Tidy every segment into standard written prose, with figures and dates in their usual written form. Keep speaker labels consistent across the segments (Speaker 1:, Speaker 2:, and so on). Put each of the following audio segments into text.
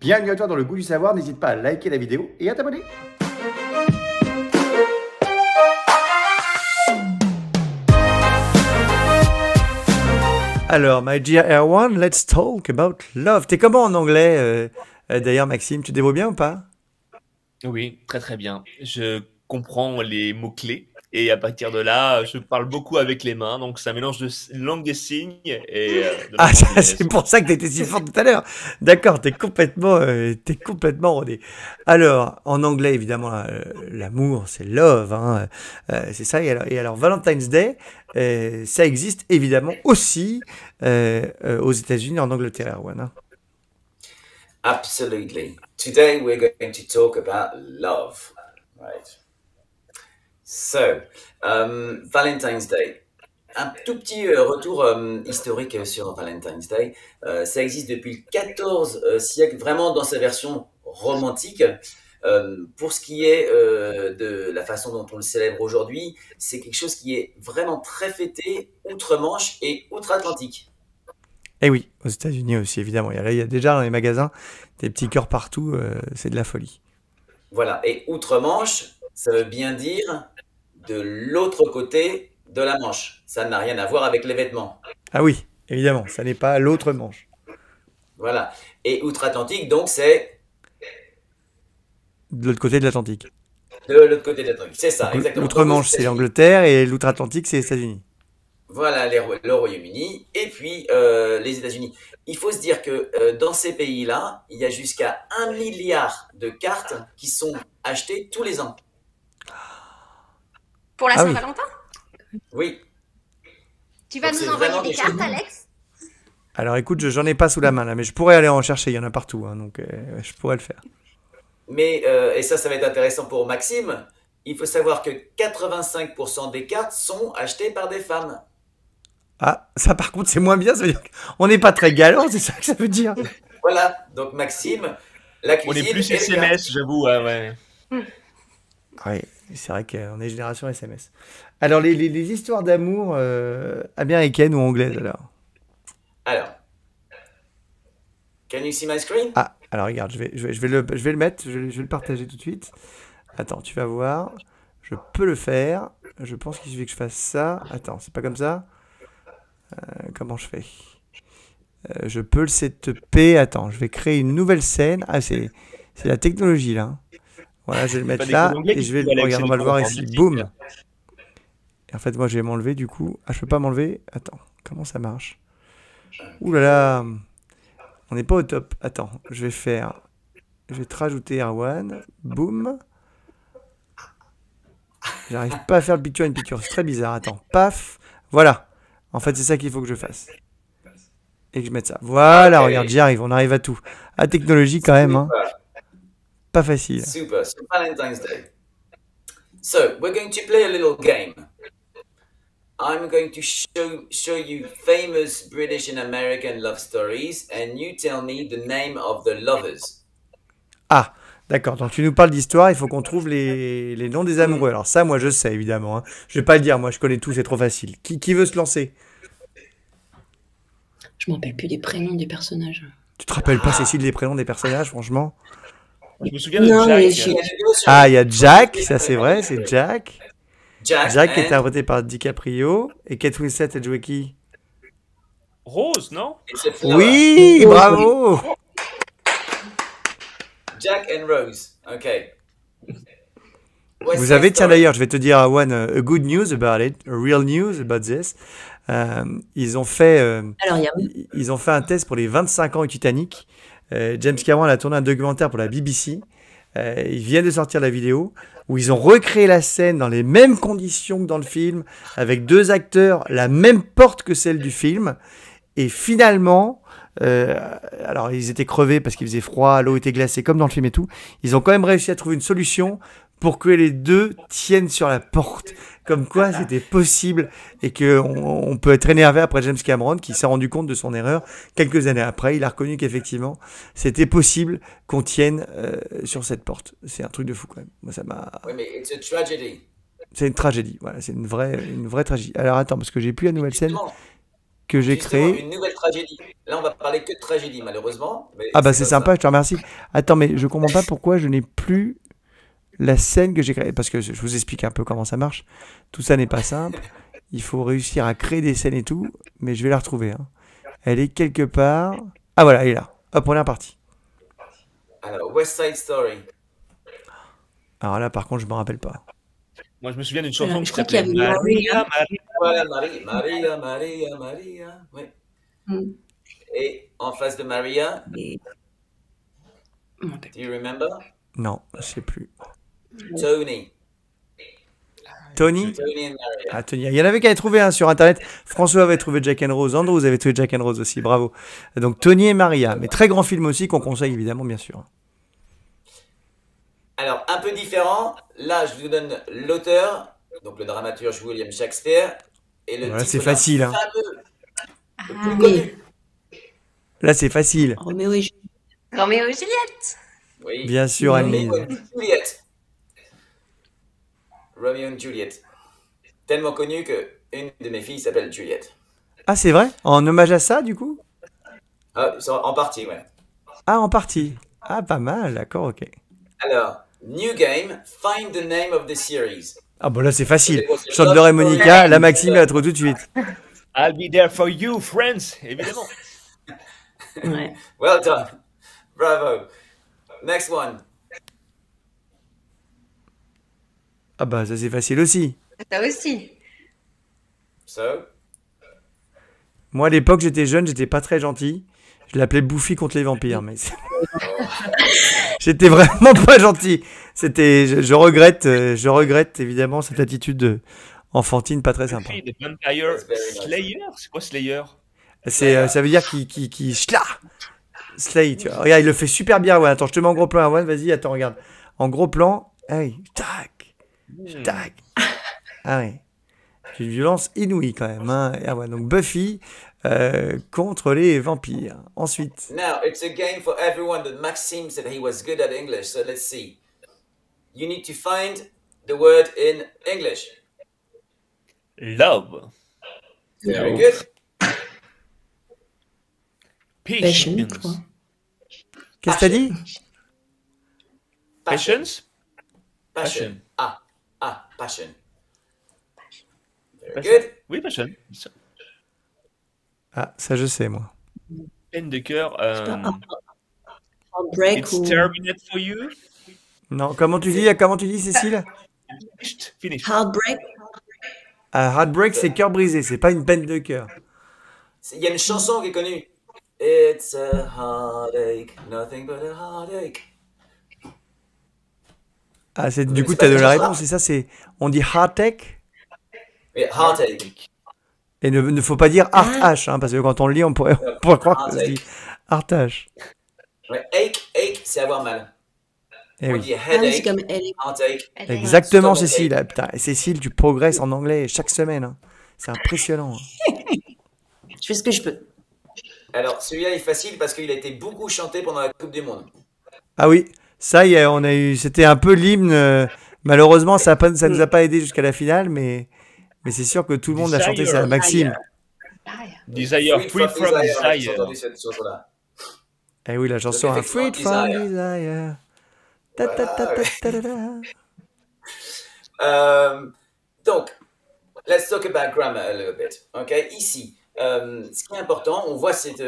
Speaker 1: Bienvenue à toi dans le goût du savoir, n'hésite pas à liker la vidéo et à t'abonner. Alors, my dear Erwan, let's talk about love. T'es comment en anglais d'ailleurs, Maxime, tu te débrouilles bien ou pas?
Speaker 2: Oui, très très bien. Je comprends les mots-clés et à partir de là, je parle beaucoup avec les mains, donc c'est un mélange de langue des signes et de
Speaker 1: Ah,
Speaker 2: langue
Speaker 1: c'est
Speaker 2: anglaise.
Speaker 1: pour ça que t'étais si fort tout à l'heure. D'accord, t'es complètement rodé. Alors, en anglais, évidemment, l'amour, c'est love, hein, c'est ça. Et alors, Valentine's Day, ça existe évidemment aussi aux États-Unis, en Angleterre, Erwan, hein.
Speaker 3: Absolutely. Today we're going to talk about love. Right. So, Valentine's Day. Un tout petit retour historique sur Valentine's Day. Ça existe depuis le 14 siècle, vraiment dans sa version romantique. Pour ce qui est de la façon dont on le célèbre aujourd'hui, c'est quelque chose qui est vraiment très fêté outre-Manche et outre-Atlantique.
Speaker 1: Et oui, aux États-Unis aussi, évidemment. Il y a déjà dans les magasins des petits cœurs partout, c'est de la folie.
Speaker 3: Voilà. Et outre-Manche, ça veut bien dire de l'autre côté de la Manche. Ça n'a rien à voir avec les vêtements.
Speaker 1: Ah oui, évidemment, ça n'est pas l'autre manche.
Speaker 3: Voilà. Et outre-Atlantique, donc, c'est
Speaker 1: De l'autre côté de l'Atlantique.
Speaker 3: de l'autre côté de l'Atlantique. C'est ça,
Speaker 1: Donc
Speaker 3: exactement.
Speaker 1: l'outre
Speaker 3: Donc, aux
Speaker 1: manche, c'est
Speaker 3: États-Unis.
Speaker 1: l'Angleterre et l'outre-Atlantique, c'est les États-Unis.
Speaker 3: Voilà le Royaume-Uni et puis les États-Unis. Il faut se dire que dans ces pays-là, il y a jusqu'à 1 milliard de cartes qui sont achetées tous les ans.
Speaker 4: Pour la
Speaker 1: Ah oui.
Speaker 4: Saint-Valentin?
Speaker 3: Oui.
Speaker 4: Tu vas
Speaker 3: Donc,
Speaker 4: nous
Speaker 3: c'est
Speaker 4: envoyer
Speaker 3: vraiment
Speaker 4: des
Speaker 3: des
Speaker 4: cartes,
Speaker 3: choses.
Speaker 4: Alex?
Speaker 1: Alors écoute, j'en ai pas sous la main là, mais je pourrais aller en chercher, il y en a partout, hein, donc je pourrais le faire.
Speaker 3: Mais, et ça va être intéressant pour Maxime, il faut savoir que 85% des cartes sont achetées par des femmes.
Speaker 1: Ah, ça par contre, c'est moins bien, ça veut dire qu'on n'est pas très galant, c'est ça que ça veut dire.
Speaker 3: Voilà, donc Maxime, la
Speaker 2: On est
Speaker 3: cuisine
Speaker 2: plus
Speaker 3: et les cartes.
Speaker 2: SMS, j'avoue. Ouais.
Speaker 1: Oui, c'est vrai qu'on est génération SMS. Alors les histoires d'amour américaines ou anglaises alors?
Speaker 3: Alors, can you see my screen?
Speaker 1: Ah, alors regarde, je vais le mettre, je vais le partager tout de suite. Attends, tu vas voir. Je peux le faire. Je pense qu'il suffit que je fasse ça. Attends, c'est pas comme ça. Comment je fais? Je peux le setuper. Attends, je vais créer une nouvelle scène. Ah, c'est la technologie là, hein. Voilà, je vais le
Speaker 2: C'est pas
Speaker 1: mettre
Speaker 2: des codes
Speaker 1: là
Speaker 2: anglais
Speaker 1: et
Speaker 2: qui
Speaker 1: je vais.
Speaker 2: peuvent aller avec
Speaker 1: Regarde, on
Speaker 2: les
Speaker 1: va le
Speaker 2: codes
Speaker 1: voir ici.
Speaker 2: informatiques.
Speaker 1: Boum. Et en fait, moi, je vais m'enlever du coup. Ah, je peux pas m'enlever. Attends, comment ça marche? Ouh là là, on n'est pas au top. Attends, je vais faire. Je vais te rajouter Erwan. Boum. J'arrive pas à faire le picture in picture. C'est très bizarre. Attends. Paf. Voilà. En fait, c'est ça qu'il faut que je fasse. Et que je mette ça. Voilà, regarde,
Speaker 3: Ok,
Speaker 1: j'y arrive. On arrive à tout. La technologie, quand même, hein.
Speaker 3: super,
Speaker 1: Pas facile.
Speaker 3: super. So Valentine's Day. So we're going to play a little game. I'm going to show you famous British and American love stories, and you tell me the name of the lovers.
Speaker 1: Ah, d'accord. Donc, tu nous parles d'histoire. Il faut qu'on trouve les noms des amoureux. Alors, ça, moi, je sais, évidemment, hein. Je vais pas le dire. Moi, je connais tout. C'est trop facile. Qui veut se lancer?
Speaker 5: Je me rappelle plus des prénoms des personnages.
Speaker 1: Tu te rappelles pas, Cécile, des prénoms des personnages, franchement?
Speaker 2: Je me souviens de
Speaker 5: Non, mais
Speaker 2: Jack.
Speaker 3: Il y a des notions.
Speaker 1: Ah, il y a Jack. Ça, c'est vrai. C'est Jack.
Speaker 3: Jack
Speaker 1: Jack qui est
Speaker 3: and
Speaker 1: interprété par DiCaprio. Et Kate Winslet, elle jouait qui?
Speaker 2: Rose, non?
Speaker 3: it's a flower.
Speaker 1: Oui, bravo.
Speaker 3: Jack and Rose. Okay. West
Speaker 1: Vous
Speaker 3: Side
Speaker 1: avez, tiens
Speaker 3: Story.
Speaker 1: d'ailleurs, je vais te dire, One, a good news about it, a real news about this. Ils ont fait,
Speaker 5: Alors, il y a
Speaker 1: ils ont fait un test pour les 25 ans du Titanic. James Cameron a tourné un documentaire pour la BBC. Ils viennent de sortir la vidéo où ils ont recréé la scène dans les mêmes conditions que dans le film, avec deux acteurs, la même porte que celle du film. Et finalement, alors ils étaient crevés parce qu'il faisait froid, l'eau était glacée comme dans le film et tout. Ils ont quand même réussi à trouver une solution pour que les deux tiennent sur la porte. Comme quoi c'était possible et qu'on peut être énervé après James Cameron qui s'est rendu compte de son erreur quelques années après. Il a reconnu qu'effectivement c'était possible qu'on tienne sur cette porte. C'est un truc de fou quand même. Moi, ça m'a...
Speaker 3: Wait a minute, it's a tragedy.
Speaker 1: C'est une tragédie. Voilà, c'est une vraie tragédie. Alors attends, parce que j'ai plus la nouvelle scène.
Speaker 3: Justement,
Speaker 1: que j'ai
Speaker 3: Justement,
Speaker 1: créé.
Speaker 3: une nouvelle tragédie. Là, on va parler que de tragédie, malheureusement. Mais
Speaker 1: Ah bah c'est
Speaker 3: comme ça.
Speaker 1: sympa, je te remercie. Attends, mais je comprends pas pourquoi je n'ai plus la scène que j'ai créée. Parce que je vous explique un peu comment ça marche. Tout ça n'est pas simple. Il faut réussir à créer des scènes et tout. Mais je vais la retrouver, hein. Elle est quelque part. Ah voilà, elle est là. Hop, première partie.
Speaker 3: Alors, West Side Story.
Speaker 1: Alors là, par contre, je me rappelle pas.
Speaker 2: Moi, je me souviens d'une
Speaker 5: Alors,
Speaker 2: chanson qui
Speaker 5: je crois qu'il y
Speaker 2: s'appelait
Speaker 5: avait
Speaker 2: Maria,
Speaker 5: Maria.
Speaker 2: Maria.
Speaker 3: Voilà, Maria. Oui.
Speaker 5: Mm.
Speaker 3: Et en face de Maria,
Speaker 5: Et- je me rappelle.
Speaker 3: do you remember?
Speaker 1: Non, je sais plus.
Speaker 3: Tony.
Speaker 1: Tony?
Speaker 3: Tony and Maria.
Speaker 1: Ah, Tony. Il y en avait qui avaient trouvé sur internet. François avait trouvé Jack and Rose. Andrew, vous avez trouvé Jack and Rose aussi. Bravo. Donc Tony et Maria. Mais très grand film aussi qu'on conseille évidemment, bien sûr.
Speaker 3: Alors, un peu différent. Là, je vous donne l'auteur, donc le dramaturge William Shakespeare, et le
Speaker 1: Voilà,
Speaker 3: titre
Speaker 1: c'est
Speaker 3: d'un
Speaker 1: facile, hein.
Speaker 3: fameux, le plus
Speaker 5: Ah,
Speaker 3: connu.
Speaker 1: Là, c'est facile.
Speaker 5: Roméo et Juliette.
Speaker 4: Roméo et Juliette.
Speaker 3: Oui.
Speaker 1: Bien sûr,
Speaker 5: Oui.
Speaker 1: Anne-Lise.
Speaker 3: Romeo and Juliet. Romeo and Juliet. Tellement connu que une de mes filles s'appelle Juliette.
Speaker 1: Ah, c'est vrai? En hommage à ça, du coup?
Speaker 3: Ah, en partie, ouais.
Speaker 1: Ah, en partie. Ah, pas mal. D'accord, ok.
Speaker 3: Alors, New Game, find the name of the series.
Speaker 1: Ah, bon, là, c'est facile.
Speaker 3: C'est
Speaker 1: Chandler et Monica. La Maxime, elle a trouvé tout de suite.
Speaker 2: I'll be there for you, friends, évidemment.
Speaker 5: Ouais.
Speaker 3: Well done. Bravo. Next one.
Speaker 1: Ah, bah, ça, c'est facile aussi.
Speaker 4: Ça aussi.
Speaker 3: So,
Speaker 1: Moi, à l'époque, j'étais jeune, j'étais pas très gentil. Je l'appelais Buffy contre les vampires, mais j'étais vraiment pas gentil. Je regrette évidemment cette attitude enfantine, pas très sympa.
Speaker 2: Buffy the Vampire
Speaker 3: That's very nice.
Speaker 2: Slayer. C'est quoi Slayer?
Speaker 1: Ça veut dire qu'il slay, tu vois. Regarde, il le fait super bien. Ouais, attends, je te mets en gros plan, ouais, vas-y, attends, regarde. En gros plan, hey, tac, tac. Ah ouais. C'est une violence inouïe quand même, hein. Ah ouais, donc Buffy contre les vampires. Ensuite.
Speaker 3: now it's a game for everyone that Maxime said he was good at English. So let's see. You need to find the word in English.
Speaker 2: Love.
Speaker 3: Very good.
Speaker 5: Passion, je
Speaker 2: Patience.
Speaker 5: crois.
Speaker 1: Qu'est-ce que t'as dit?
Speaker 2: Patience.
Speaker 3: Passion. Ah, passion. Very
Speaker 2: Passion.
Speaker 3: good.
Speaker 2: Oui, passion.
Speaker 1: Ah, ça je sais, moi.
Speaker 2: Peine de cœur.
Speaker 5: Heartbreak
Speaker 2: It's
Speaker 5: ou
Speaker 2: terminated for you.
Speaker 1: Non, comment tu dis, Cécile?
Speaker 2: Finished. Finished.
Speaker 5: Heartbreak.
Speaker 1: Ah, Heartbreak, c'est cœur brisé, c'est pas une peine de cœur.
Speaker 3: Il y a une chanson qui est connue. It's a heartache, nothing but a heartache.
Speaker 1: Ah, du
Speaker 3: Mais
Speaker 1: coup,
Speaker 3: c'est
Speaker 1: t'as
Speaker 3: pas
Speaker 1: de
Speaker 3: une
Speaker 1: la
Speaker 3: chanson.
Speaker 1: réponse, c'est ça, on dit heartache,
Speaker 3: Oui, heartache.
Speaker 1: et ne faut pas dire heart H, hein, parce que quand on le lit, on pourrait croire que ça se dit heart H.
Speaker 3: Ouais, ache, c'est avoir mal.
Speaker 1: Eh
Speaker 3: On
Speaker 1: oui.
Speaker 3: dit
Speaker 5: Ah oui, c'est
Speaker 3: headache,
Speaker 5: comme elle.
Speaker 3: heartache.
Speaker 1: Exactement,
Speaker 3: Stomachache.
Speaker 1: Cécile. Ah, putain, Cécile, tu progresses en anglais chaque semaine, hein. C'est impressionnant, hein.
Speaker 5: Je fais ce que je peux.
Speaker 3: Alors, celui-là est facile parce qu'il a été beaucoup chanté pendant la Coupe du Monde.
Speaker 1: Ah oui, ça y est, c'était un peu l'hymne. Malheureusement, ça nous a pas aidé jusqu'à la finale, mais c'est sûr que tout le monde a chanté ça.
Speaker 2: Desire.
Speaker 1: Maxime.
Speaker 2: Desire. Free from
Speaker 3: J'ai
Speaker 2: desire.
Speaker 3: entendu cette chanson-là.
Speaker 1: Eh oui, la chanson,
Speaker 3: Donc,
Speaker 1: hein, Free
Speaker 3: effectivement,
Speaker 1: from
Speaker 3: Desire.
Speaker 1: desire. Ta, ta, ta, ta, ta, ta, ta.
Speaker 3: Donc, let's talk about grammar a little bit. Okay, ici, ce qui est important, on voit cette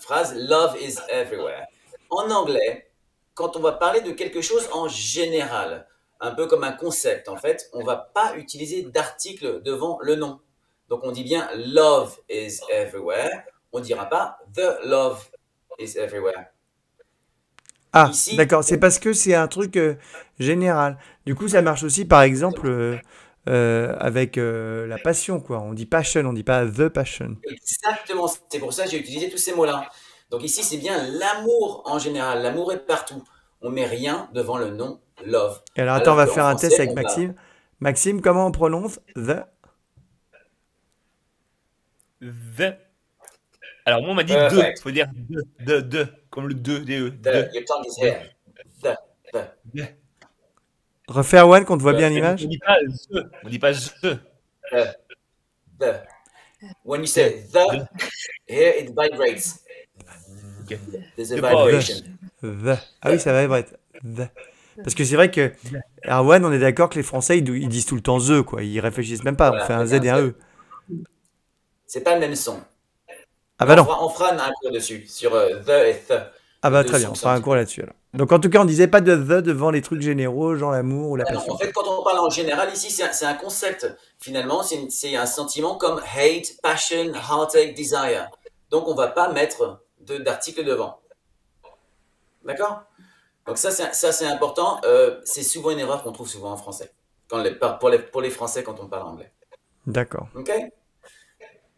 Speaker 3: phrase "Love is everywhere". En anglais, quand on va parler de quelque chose en général, un peu comme un concept, en fait, on va pas utiliser d'article devant le nom. Donc, on dit bien "Love is everywhere". On dira pas "The love is everywhere".
Speaker 1: Ah,
Speaker 3: Ici,
Speaker 1: d'accord, c'est parce que c'est un truc général. Du coup, ça marche aussi, par exemple, avec la passion, quoi. On dit passion, on dit pas the passion.
Speaker 3: Exactement, c'est pour ça que j'ai utilisé tous ces mots-là. Donc ici, c'est bien l'amour en général. L'amour est partout. On met rien devant le nom love.
Speaker 1: Et alors, attends, on va
Speaker 3: qu'en
Speaker 1: faire un
Speaker 3: français,
Speaker 1: test avec
Speaker 3: on va-
Speaker 1: Maxime. Maxime, comment on prononce the?
Speaker 2: The. Alors, moi, on m'a dit
Speaker 3: Perfect.
Speaker 2: deux. Faut dire de. Comme le deux, DE.
Speaker 3: The, your tongue is here. The.
Speaker 1: Refaire one qu'on te voit bien
Speaker 2: On
Speaker 1: l'image?
Speaker 2: dit pas the. On dit pas the.
Speaker 3: The. When you say the, here it vibrates.
Speaker 2: Ok.
Speaker 3: There's a
Speaker 2: The boy.
Speaker 3: vibration.
Speaker 1: The. Ah oui, ça va être the. Parce que c'est vrai que Erwan, on est d'accord que les Français, ils disent tout le temps the, quoi. Ils réfléchissent même pas.
Speaker 3: Voilà,
Speaker 1: On fait un
Speaker 3: avec
Speaker 1: Z et un E.
Speaker 3: C'est pas le même son.
Speaker 1: Ah bah non.
Speaker 3: On fera un cours dessus, sur the et the.
Speaker 1: Ah bah
Speaker 3: Les
Speaker 1: très
Speaker 3: deux
Speaker 1: bien, on
Speaker 3: sons
Speaker 1: fera un
Speaker 3: sont
Speaker 1: cours là-dessus alors. Donc en tout cas, on disait pas de the devant les trucs généraux, genre l'amour ou la
Speaker 3: Ah non,
Speaker 1: passion.
Speaker 3: en fait, quand on parle en général, ici, c'est un concept. Finalement, c'est un sentiment comme hate, passion, heartache, desire. Donc, on va pas mettre d'article devant. D'accord? Donc, ça, c'est important. C'est souvent une erreur qu'on trouve souvent en français. Pour les Français, quand on parle anglais.
Speaker 1: D'accord.
Speaker 3: OK?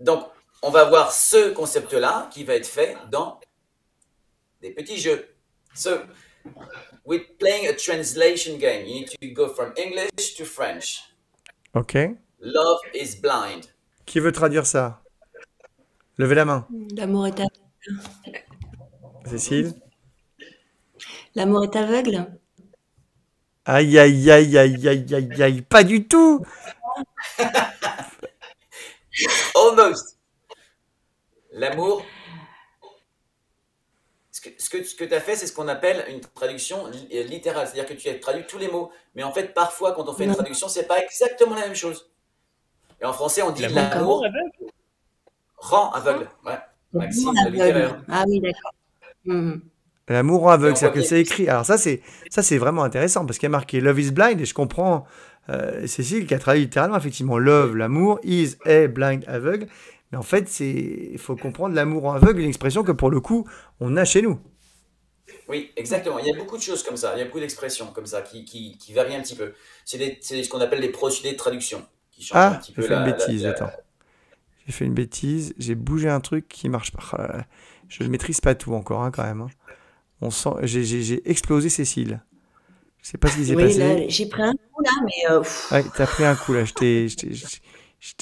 Speaker 3: Donc, on va voir ce concept-là qui va être fait dans des petits jeux. So, with playing a translation game, you need to go from English to French.
Speaker 1: Ok.
Speaker 3: Love is blind.
Speaker 1: Qui veut traduire ça? Levez la main.
Speaker 5: L'amour est aveugle.
Speaker 1: Cécile?
Speaker 5: L'amour est aveugle.
Speaker 1: Aïe, aïe, aïe, aïe, aïe, aïe, aïe, pas du tout!
Speaker 3: Almost. L'amour. Ce que tu as fait, c'est ce qu'on appelle une traduction littérale. C'est-à-dire que tu as traduit tous les mots. Mais en fait, parfois, quand on fait une
Speaker 5: Non.
Speaker 3: traduction, c'est pas exactement la même chose. Et en français, on dit
Speaker 2: L'amour
Speaker 3: l'amour
Speaker 2: aveugle.
Speaker 3: rend aveugle. Ouais. Maxime de
Speaker 5: Aveugle.
Speaker 3: littéraire.
Speaker 5: Ah oui, d'accord. Mhm.
Speaker 1: L'amour en aveugle,
Speaker 3: Et on
Speaker 1: c'est-à-dire que
Speaker 3: voit
Speaker 1: c'est écrit. Alors ça, c'est vraiment intéressant parce qu'il y a marqué Love is blind et je comprends Cécile qui a traduit littéralement, effectivement, love, l'amour, is, est, blind, aveugle. Mais en fait, il faut comprendre l'amour en aveugle, une expression que pour le coup, on a chez nous.
Speaker 3: Oui, exactement. Il y a beaucoup de choses comme ça. Il y a beaucoup d'expressions comme ça qui varient un petit peu. C'est ce qu'on appelle les procédés de traduction qui changent un
Speaker 1: Ah,
Speaker 3: petit
Speaker 1: j'ai
Speaker 3: peu
Speaker 1: fait une bêtise, attends. J'ai fait une bêtise, j'ai bougé un truc qui marche pas. Oh là là. Je ne maîtrise pas tout encore, hein, quand même. Hein. On sent, j'ai explosé Cécile. Je sais pas ce qui s'est
Speaker 5: Oui,
Speaker 1: passé.
Speaker 5: là, j'ai pris un coup là, mais
Speaker 1: Ouais, t'as pris un coup là.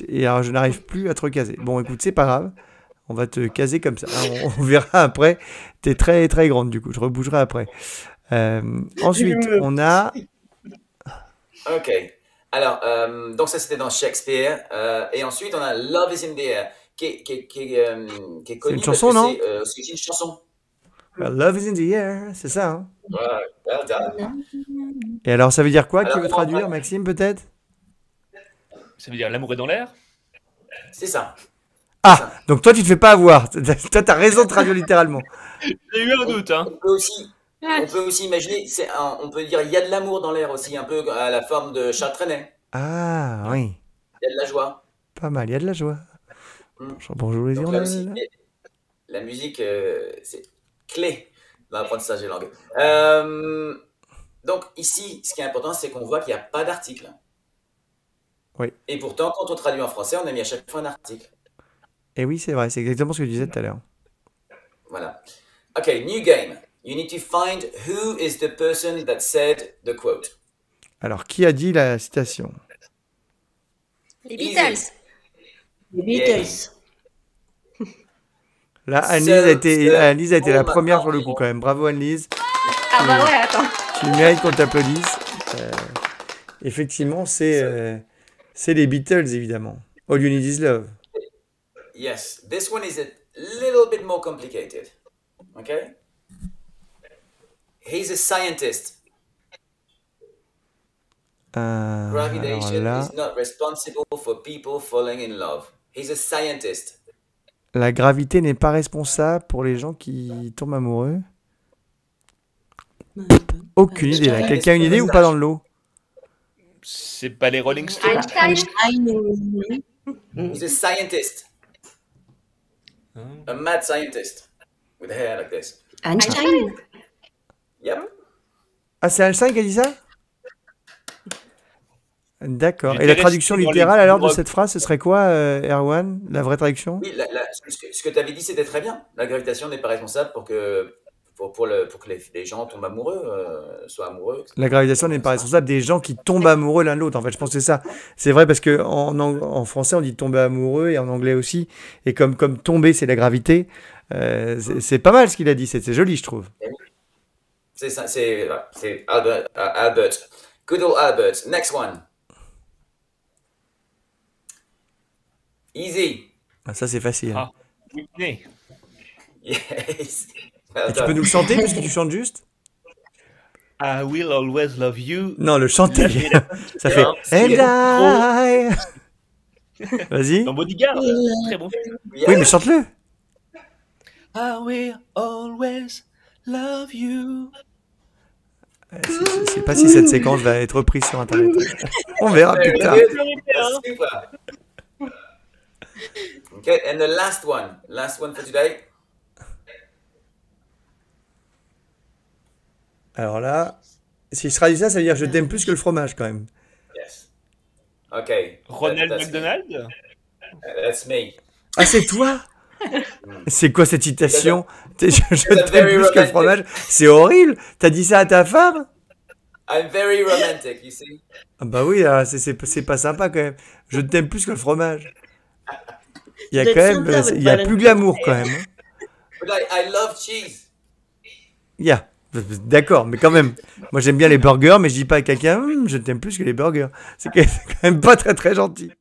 Speaker 1: Et alors, je n'arrive plus à te recaser. Bon, écoute, c'est pas grave. On va te caser comme ça. Hein, on verra après. T'es très très grande du coup. Je rebougerai après. Ensuite, on a.
Speaker 3: Ok. Alors, donc ça c'était dans Shakespeare. Et ensuite, on a Love is in the air, qui est connu
Speaker 1: une chanson,
Speaker 3: parce que
Speaker 1: non
Speaker 3: c'est une chanson.
Speaker 1: Love is in the air, c'est ça. Hein.
Speaker 3: Well done.
Speaker 1: Et alors, ça veut dire quoi?
Speaker 3: Alors,
Speaker 1: Qui veut traduire, Maxime, peut-être?
Speaker 2: Ça veut dire l'amour est dans l'air.
Speaker 3: C'est ça.
Speaker 1: Ah, donc toi, tu te fais pas avoir. Toi, t'as raison de traduire littéralement.
Speaker 2: J'ai eu un doute, hein.
Speaker 3: On peut aussi imaginer, on peut dire il y a de l'amour dans l'air aussi, un peu à la forme de Charles Trenet.
Speaker 1: Ah, oui.
Speaker 3: Il y a de la joie.
Speaker 1: Pas mal, il y a de la joie.
Speaker 3: Mm.
Speaker 1: Bonjour les
Speaker 3: Donc là
Speaker 1: Irlandais.
Speaker 3: aussi, la musique, c'est clé dans l'apprentissage des langues. Donc ici, ce qui est important, c'est qu'on voit qu'il n'y a pas d'article.
Speaker 1: Oui.
Speaker 3: Et pourtant, quand on traduit en français, on a mis à chaque fois un article.
Speaker 1: Et oui, c'est vrai, c'est exactement ce que tu disais tout à l'heure.
Speaker 3: Voilà. Ok, new game. You need to find who is the person that said the quote.
Speaker 1: Alors, qui a dit la citation?
Speaker 4: Les
Speaker 3: Easy.
Speaker 4: Beatles.
Speaker 5: les Beatles.
Speaker 1: Là,
Speaker 3: Seul,
Speaker 1: Anne-Lise a été la
Speaker 3: oh,
Speaker 1: première sur
Speaker 3: maintenant,
Speaker 1: le coup quand même. Bravo Anne-Lise.
Speaker 4: Ah bah ouais, attends.
Speaker 1: Tu mérites qu'on t'applaudisse. Effectivement, c'est les Beatles, évidemment. All You Need Is Love.
Speaker 3: Yes, this one is a little bit more complicated. Okay? He's a scientist.
Speaker 1: Alors
Speaker 3: Gravitation
Speaker 1: là,
Speaker 3: is not responsible for people falling in love. He's a scientist.
Speaker 1: la gravité n'est pas responsable pour les gens qui tombent amoureux. Aucune idée là. Quelqu'un a une idée ou pas dans le lot?
Speaker 2: C'est pas les Rolling Stones.
Speaker 4: Einstein.
Speaker 5: Einstein.
Speaker 3: He's a scientist.
Speaker 2: Hein.
Speaker 3: A mad scientist. With hair like this.
Speaker 5: Einstein.
Speaker 3: Yep.
Speaker 1: Ah, c'est Einstein qui a dit ça? D'accord.
Speaker 2: J'étais
Speaker 1: Et la
Speaker 2: resté
Speaker 1: traduction
Speaker 2: dans les
Speaker 1: littérale alors de
Speaker 2: livres.
Speaker 1: cette phrase, ce serait quoi, Erwan? La vraie traduction?
Speaker 3: Oui, ce que tu avais dit, c'était très bien. La gravitation n'est pas responsable pour que les gens tombent amoureux, soient amoureux.
Speaker 1: La gravitation n'est pas responsable des gens qui tombent amoureux l'un de l'autre. En fait, je pense que c'est ça. C'est vrai parce que en français, on dit tomber amoureux et en anglais aussi. Et comme tomber, c'est la gravité. C'est pas mal ce qu'il a dit. C'est joli, je trouve.
Speaker 3: C'est ça, c'est Albert. Albert. Good old Albert. Next one. Easy.
Speaker 1: Ah, ça, c'est facile.
Speaker 2: Ah, Whitney.
Speaker 3: Yes.
Speaker 1: Et
Speaker 3: Well
Speaker 1: tu peux
Speaker 3: done.
Speaker 1: nous le chanter puisque tu chantes juste?
Speaker 2: I will always love you.
Speaker 1: Non, le chanter.
Speaker 2: Lâchez la-
Speaker 1: Ça fait
Speaker 3: Non,
Speaker 1: And I. Vas-y.
Speaker 2: Dans Bodyguard.
Speaker 5: Il-
Speaker 2: Très bon film.
Speaker 3: Yeah.
Speaker 1: Oui, mais chante-le.
Speaker 2: I will always love you.
Speaker 1: Je sais pas si cette séquence va être reprise sur Internet. On verra plus
Speaker 3: Very
Speaker 1: tard.
Speaker 3: good. That's super. Okay, and the last one for today.
Speaker 1: Alors là, si je traduis ça, ça veut dire je t'aime plus que le fromage quand même.
Speaker 3: Yes. Okay.
Speaker 2: Ronald
Speaker 3: that's
Speaker 2: McDonald.
Speaker 3: That's me.
Speaker 1: Ah, c'est toi? C'est quoi cette citation? Je
Speaker 3: a
Speaker 1: t'aime
Speaker 3: very
Speaker 1: plus que le
Speaker 3: romantic.
Speaker 1: fromage. C'est horrible. T'as dit ça à ta femme?
Speaker 3: I'm very romantic, you see.
Speaker 1: Ah bah oui, ah, c'est pas sympa quand même. Je t'aime plus que le fromage. Il y a
Speaker 5: Vous êtes
Speaker 1: quand même,
Speaker 5: sympa, votre
Speaker 1: il y a plus
Speaker 5: Valentine.
Speaker 1: glamour quand même. Hein.
Speaker 3: But I love cheese.
Speaker 1: Il y a. D'accord, mais quand même. Moi j'aime bien les burgers, mais je dis pas à quelqu'un, je t'aime plus que les burgers. C'est quand même pas très très gentil.